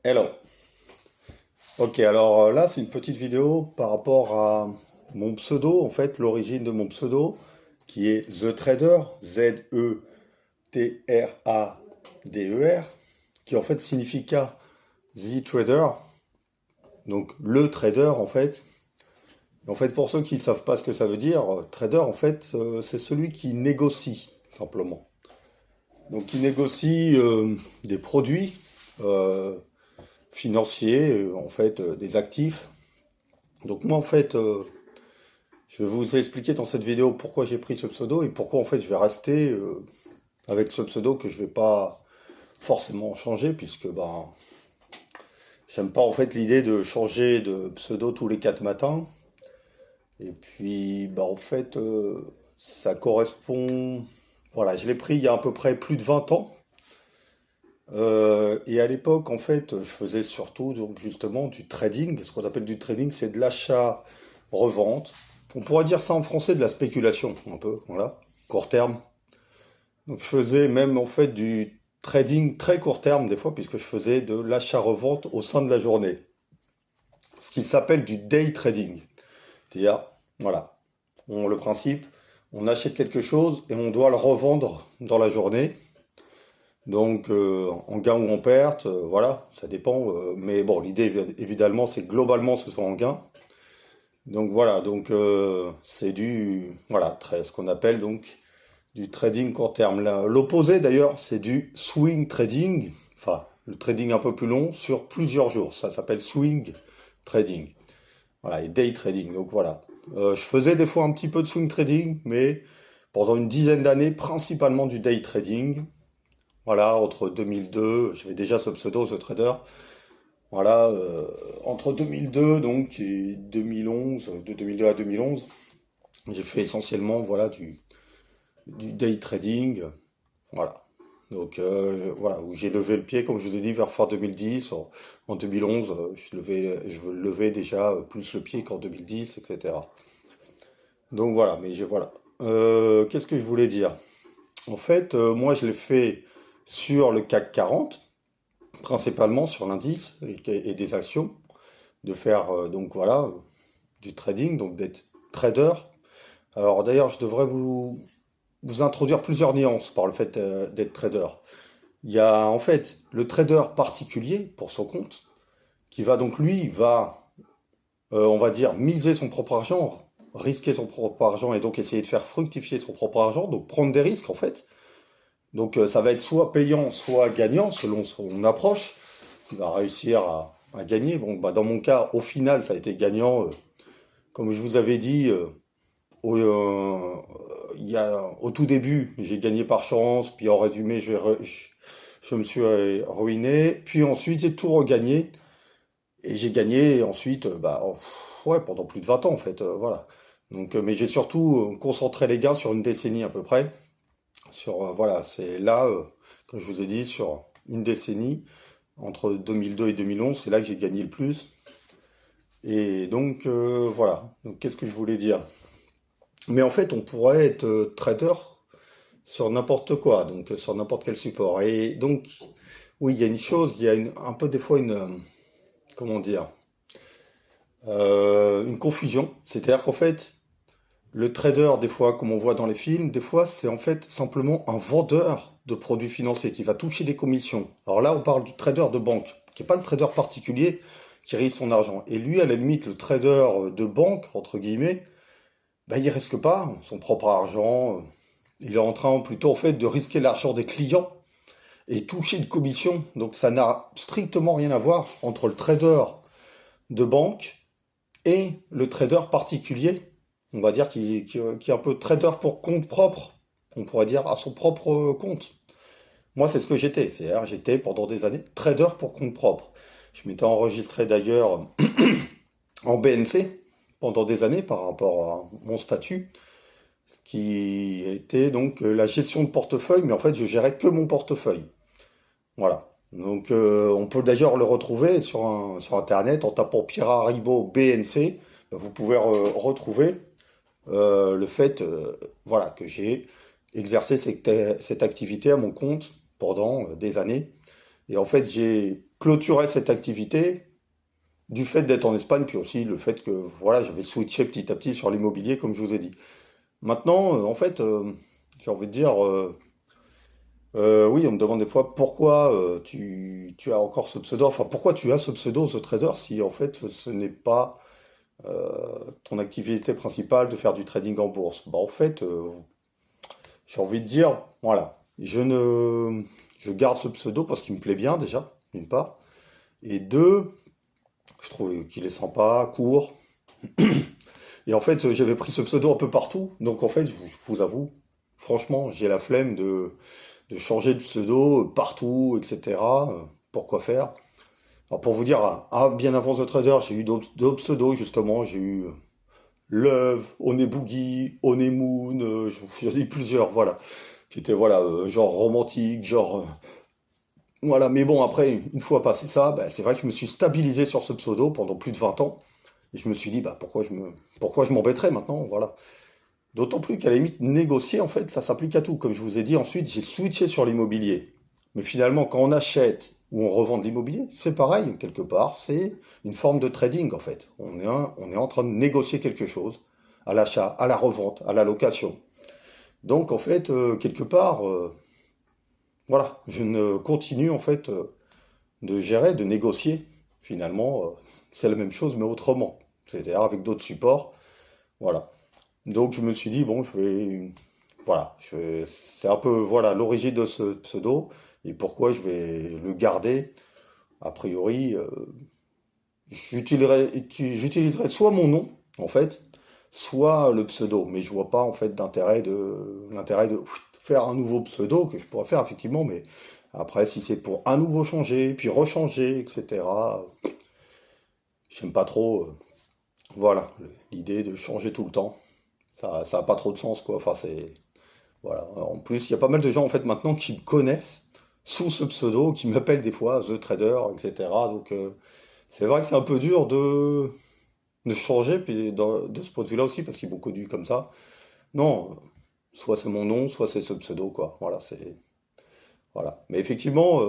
Hello. Ok, alors là, c'est une petite vidéo par rapport à mon pseudo, en fait, l'origine de mon pseudo, qui est The Trader, Z-E-T-R-A-D-E-R, qui en fait signifie The Trader, donc le trader en fait. En fait, pour ceux qui ne savent pas ce que ça veut dire, trader, en fait, c'est celui qui négocie, simplement. Donc, qui négocie des produits euh, financiers, en fait, des actifs. Donc moi en fait, je vais vous expliquer dans cette vidéo pourquoi j'ai pris ce pseudo et pourquoi en fait je vais rester avec ce pseudo que je vais pas forcément changer puisque j'aime pas en fait l'idée de changer de pseudo tous les 4 matins. Et puis en fait ça correspond. Voilà, je l'ai pris il y a à peu près plus de 20 ans. Et à l'époque, en fait, je faisais surtout donc justement du trading. Ce qu'on appelle du trading, c'est de l'achat-revente. On pourrait dire ça en français de la spéculation, un peu, voilà, court terme. Donc je faisais même en fait du trading très court terme des fois, puisque je faisais de l'achat-revente au sein de la journée. Ce qui s'appelle du day trading. C'est-à-dire, voilà, le principe, on achète quelque chose et on doit le revendre dans la journée. Donc en gain ou en perte, voilà, ça dépend. Mais bon, l'idée évidemment, c'est que globalement ce soit en gain. Donc voilà, donc c'est du voilà, ce qu'on appelle donc du trading court terme. L'opposé d'ailleurs, c'est du swing trading, enfin le trading un peu plus long sur plusieurs jours. Ça s'appelle swing trading. Voilà, et day trading. Donc voilà. Je faisais des fois un petit peu de swing trading, mais pendant une dizaine d'années, principalement du day trading. Voilà, entre 2002, j'avais déjà ce pseudo, The Trader. Voilà, entre 2002 donc et 2011, de 2002 à 2011, j'ai fait essentiellement voilà du day trading. Voilà. Donc voilà, où j'ai levé le pied, comme je vous ai dit, vers fin 2010. En 2011, je levais déjà plus le pied qu'en 2010, etc. Donc voilà, voilà. Qu'est-ce que je voulais dire? En fait, moi je l'ai fait sur le CAC 40, principalement sur l'indice et des actions, de faire donc voilà du trading, donc d'être trader. Alors d'ailleurs, je devrais vous introduire plusieurs nuances par le fait d'être trader. Il y a en fait le trader particulier pour son compte, qui va donc lui, on va dire, miser son propre argent, risquer son propre argent et donc essayer de faire fructifier son propre argent, donc prendre des risques en fait. Donc ça va être soit payant, soit gagnant selon son approche. Il va réussir à gagner. Bon, dans mon cas, au final, ça a été gagnant. Comme je vous avais dit, au, euh, au tout début, j'ai gagné par chance. Puis en résumé, je me suis ruiné. Puis ensuite, j'ai tout regagné. Et j'ai gagné ensuite, ouais, pendant plus de 20 ans en fait. Voilà. Donc, mais j'ai surtout concentré les gains sur une décennie à peu près. Voilà, c'est là, comme je vous ai dit, sur une décennie, entre 2002 et 2011, c'est là que j'ai gagné le plus. Et donc, voilà. Donc, qu'est-ce que je voulais dire? Mais en fait, on pourrait être trader sur n'importe quoi, donc sur n'importe quel support. Et donc, oui, il y a une chose, il y a un peu des fois comment dire, une confusion. C'est-à-dire qu'en fait, le trader, des fois, comme on voit dans les films, des fois, c'est en fait simplement un vendeur de produits financiers qui va toucher des commissions. Alors là, on parle du trader de banque, qui n'est pas le trader particulier qui risque son argent. Et lui, à la limite, le trader de banque, entre guillemets, il risque pas son propre argent. Il est en train plutôt en fait de risquer l'argent des clients et toucher une commission. Donc ça n'a strictement rien à voir entre le trader de banque et le trader particulier, on va dire qui est un peu trader pour compte propre, on pourrait dire à son propre compte. Moi, c'est ce que j'étais. C'est-à-dire, j'étais pendant des années trader pour compte propre. Je m'étais enregistré d'ailleurs en BNC pendant des années par rapport à mon statut, qui était donc la gestion de portefeuille, mais en fait, je gérais que mon portefeuille. Voilà. Donc, on peut d'ailleurs le retrouver sur Internet en tapant Pierre Haribo BNC. Vous pouvez retrouver le fait voilà, que j'ai exercé cette activité à mon compte pendant des années Et en fait, j'ai clôturé cette activité du fait d'être en Espagne, puis aussi le fait que voilà, j'avais switché petit à petit sur l'immobilier, comme je vous ai dit. Maintenant, en fait, j'ai envie de dire, oui, on me demande des fois pourquoi tu as encore ce pseudo, enfin pourquoi tu as ce pseudo, The Trader, si en fait ce n'est pas ton activité principale de faire du trading en bourse. Bah en fait, j'ai envie de dire, voilà, je garde ce pseudo parce qu'il me plaît bien déjà, d'une part, et deux, je trouve qu'il est sympa, court. Et en fait, j'avais pris ce pseudo un peu partout. Donc en fait, je vous avoue, franchement, j'ai la flemme de changer de pseudo partout, etc. Pourquoi faire? Alors pour vous dire, bien avant The Trader, j'ai eu d'autres pseudos justement. J'ai eu Love, Oneboogie, Onemoon, j'en ai eu plusieurs, voilà. Qui étaient voilà, genre romantique, genre voilà. Mais bon, après, une fois passé ça, bah, c'est vrai que je me suis stabilisé sur ce pseudo pendant plus de 20 ans. Et je me suis dit, bah pourquoi je m'embêterais maintenant, voilà. D'autant plus qu'à la limite, négocier, en fait, ça s'applique à tout. Comme je vous ai dit, ensuite, j'ai switché sur l'immobilier. Mais finalement, quand on achète ou on revend de l'immobilier, c'est pareil, quelque part. C'est une forme de trading, en fait. On est en train de négocier quelque chose à l'achat, à la revente, à la location. Donc, en fait, quelque part, voilà, je ne continue, en fait, de gérer, de négocier. Finalement, c'est la même chose, mais autrement. C'est-à-dire avec d'autres supports. Voilà. Donc je me suis dit, bon, je vais... Voilà, c'est un peu voilà l'origine de ce pseudo et pourquoi je vais le garder. A priori, j'utiliserai soit mon nom, en fait, soit le pseudo. Mais je vois pas, en fait, l'intérêt de faire un nouveau pseudo que je pourrais faire, effectivement. Mais après, si c'est pour à nouveau changer, puis rechanger, etc., j'aime pas trop, voilà, l'idée de changer tout le temps. Ça a pas trop de sens, quoi. Enfin, c'est... Voilà. En plus, il y a pas mal de gens en fait maintenant qui me connaissent sous ce pseudo, qui m'appellent des fois The Trader, etc. Donc c'est vrai que c'est un peu dur de changer, puis de ce point de vue-là aussi, parce qu'ils m'ont connu comme ça. Non, soit c'est mon nom, soit c'est ce pseudo, quoi. Voilà, c'est. Voilà. Mais effectivement,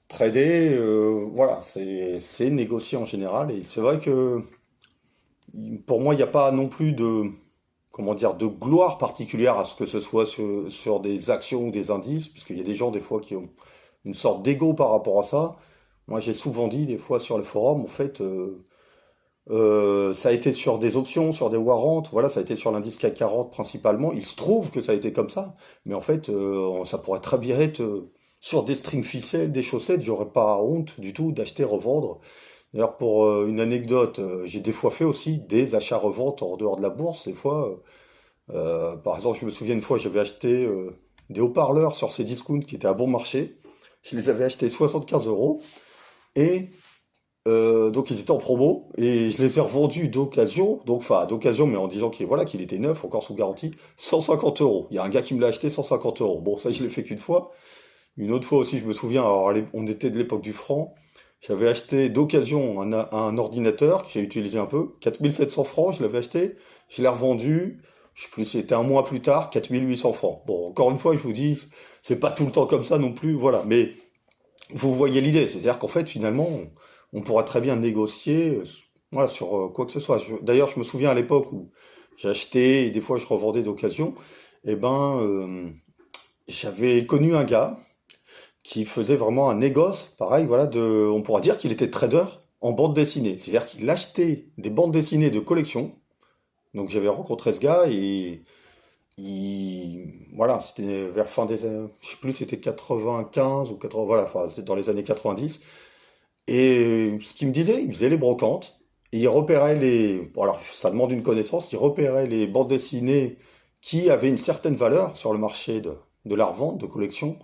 trader, voilà, c'est négocier en général. Et c'est vrai que pour moi, il n'y a pas non plus de comment dire, de gloire particulière à ce que ce soit sur des actions ou des indices, puisqu'il y a des gens des fois qui ont une sorte d'ego par rapport à ça. Moi, j'ai souvent dit des fois sur le forum, en fait, ça a été sur des options, sur des warrants, voilà, ça a été sur l'indice CAC 40 principalement. Il se trouve que ça a été comme ça, mais en fait, ça pourrait très bien être sur des strings ficelles, des chaussettes. J'aurais pas honte du tout d'acheter, revendre. D'ailleurs, pour une anecdote, j'ai des fois fait aussi des achats-reventes en dehors de la bourse, des fois. Par exemple, je me souviens une fois, j'avais acheté des haut-parleurs sur ces discounts qui étaient à bon marché. Je les avais achetés 75 euros et donc ils étaient en promo et je les ai revendus d'occasion, donc enfin d'occasion, mais en disant qu'il voilà, qu'il était neuf, encore sous garantie, 150 euros. Il y a un gars qui me l'a acheté 150 euros. Bon, ça je l'ai fait qu'une fois. Une autre fois aussi, je me souviens, alors on était de l'époque du franc. J'avais acheté d'occasion un ordinateur que j'ai utilisé un peu, 4700 francs, je l'avais acheté, je l'ai revendu, je sais plus, c'était un mois plus tard, 4800 francs. Bon, encore une fois, je vous dis, c'est pas tout le temps comme ça non plus, voilà, mais vous voyez l'idée, c'est-à-dire qu'en fait, finalement, on pourra très bien négocier voilà, sur quoi que ce soit. D'ailleurs, je me souviens à l'époque où j'achetais et des fois je revendais d'occasion, et ben, j'avais connu un gars qui faisait vraiment un négoce, pareil, voilà, on pourra dire qu'il était trader en bande dessinée. C'est-à-dire qu'il achetait des bandes dessinées de collection. Donc j'avais rencontré ce gars et voilà, c'était vers fin des années, je sais plus, c'était 95 ou 80, voilà, enfin, c'était dans les années 90. Et ce qu'il me disait, il faisait les brocantes et il repérait bon, alors ça demande une connaissance, il repérait les bandes dessinées qui avaient une certaine valeur sur le marché de la revente de collection.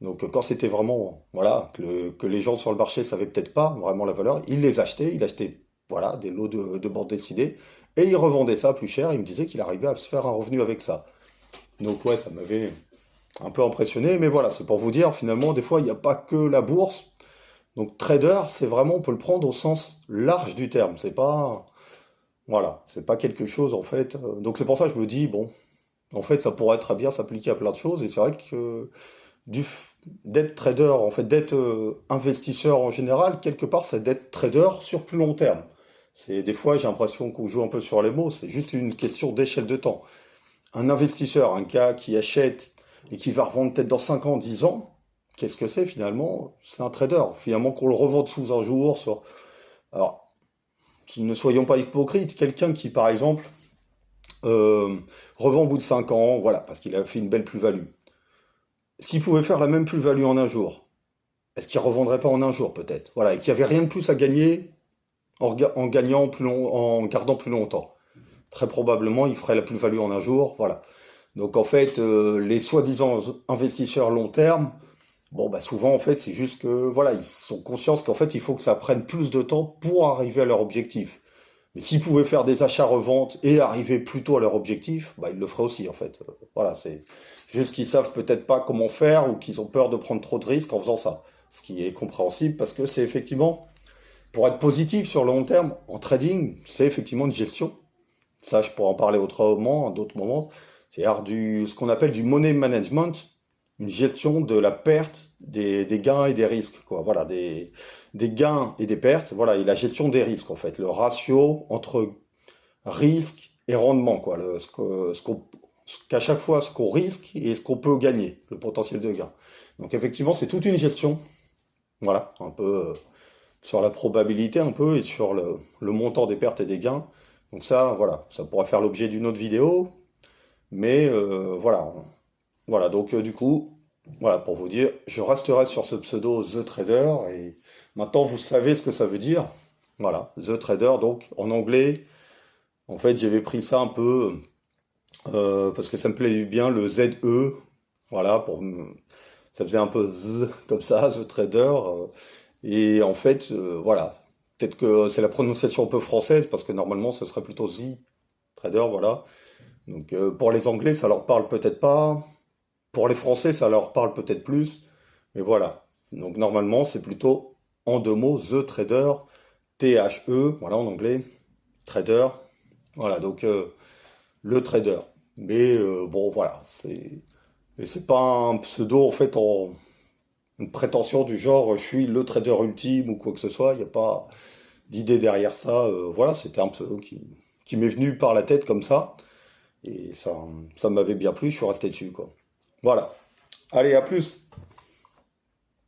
Donc quand c'était vraiment, voilà, que les gens sur le marché savaient peut-être pas vraiment la valeur, il les achetait, il achetait, voilà, des lots de bandes dessinées, et il revendait ça plus cher, il me disait qu'il arrivait à se faire un revenu avec ça. Donc ouais, ça m'avait un peu impressionné, mais voilà, c'est pour vous dire, finalement, des fois, il n'y a pas que la bourse. Donc trader, c'est vraiment, on peut le prendre au sens large du terme, c'est pas, voilà, c'est pas quelque chose, en fait. Donc c'est pour ça que je me dis, bon, en fait, ça pourrait très bien s'appliquer à plein de choses, et c'est vrai que d'être trader, en fait, d'être investisseur en général, quelque part, c'est d'être trader sur plus long terme. C'est des fois, j'ai l'impression qu'on joue un peu sur les mots, c'est juste une question d'échelle de temps. Un investisseur, un gars qui achète et qui va revendre peut-être dans 5 ans, 10 ans, qu'est-ce que c'est finalement? C'est un trader. Finalement, qu'on le revende sous un jour, sur... Alors, ne soyons pas hypocrites, quelqu'un qui, par exemple, euh, revend au bout de 5 ans, voilà, parce qu'il a fait une belle plus-value. S'il pouvait faire la même plus-value en un jour, est-ce qu'il revendrait pas en un jour peut-être? Voilà, et qu'il n'y avait rien de plus à gagner en gagnant plus long, en gardant plus longtemps. Très probablement, il ferait la plus-value en un jour, voilà. Donc en fait, les soi-disant investisseurs long terme, bon bah souvent en fait c'est juste que voilà, ils sont conscients qu'en fait il faut que ça prenne plus de temps pour arriver à leur objectif. Mais s'ils pouvaient faire des achats-reventes et arriver plus tôt à leur objectif, bah ils le feraient aussi en fait. Voilà, c'est juste qu'ils savent peut-être pas comment faire ou qu'ils ont peur de prendre trop de risques en faisant ça. Ce qui est compréhensible parce que c'est effectivement, pour être positif sur le long terme, en trading, c'est effectivement une gestion. Ça, je pourrais en parler autrement, à d'autres moments. C'est-à-dire ce qu'on appelle du money management, une gestion de la perte, des gains et des risques, quoi. Voilà, des gains et des pertes, voilà, et la gestion des risques, en fait. Le ratio entre risque et rendement, quoi. Qu'à chaque fois, ce qu'on risque et ce qu'on peut gagner, le potentiel de gain. Donc, effectivement, c'est toute une gestion, voilà, un peu sur la probabilité, un peu, et sur le montant des pertes et des gains. Donc ça, voilà, ça pourra faire l'objet d'une autre vidéo, mais voilà. Voilà, donc du coup, voilà, pour vous dire, je resterai sur ce pseudo The Trader, et maintenant vous savez ce que ça veut dire. Voilà, The Trader, donc en anglais, en fait j'avais pris ça un peu, parce que ça me plaît bien, le ZE, voilà, ça faisait un peu Z comme ça, The Trader, et en fait, voilà, peut-être que c'est la prononciation un peu française, parce que normalement ce serait plutôt The Trader, voilà. Donc pour les Anglais, ça leur parle peut-être pas. Pour les Français, ça leur parle peut-être plus. Mais voilà. Donc normalement, c'est plutôt en deux mots, The Trader, T-H-E, voilà en anglais, Trader. Voilà, donc le trader. Mais bon, voilà. Et c'est pas un pseudo en fait en une prétention du genre je suis le trader ultime ou quoi que ce soit. Il n'y a pas d'idée derrière ça. Voilà, c'était un pseudo qui m'est venu par la tête comme ça. Et ça m'avait bien plu, je suis resté dessus, quoi. Voilà. Allez, à plus.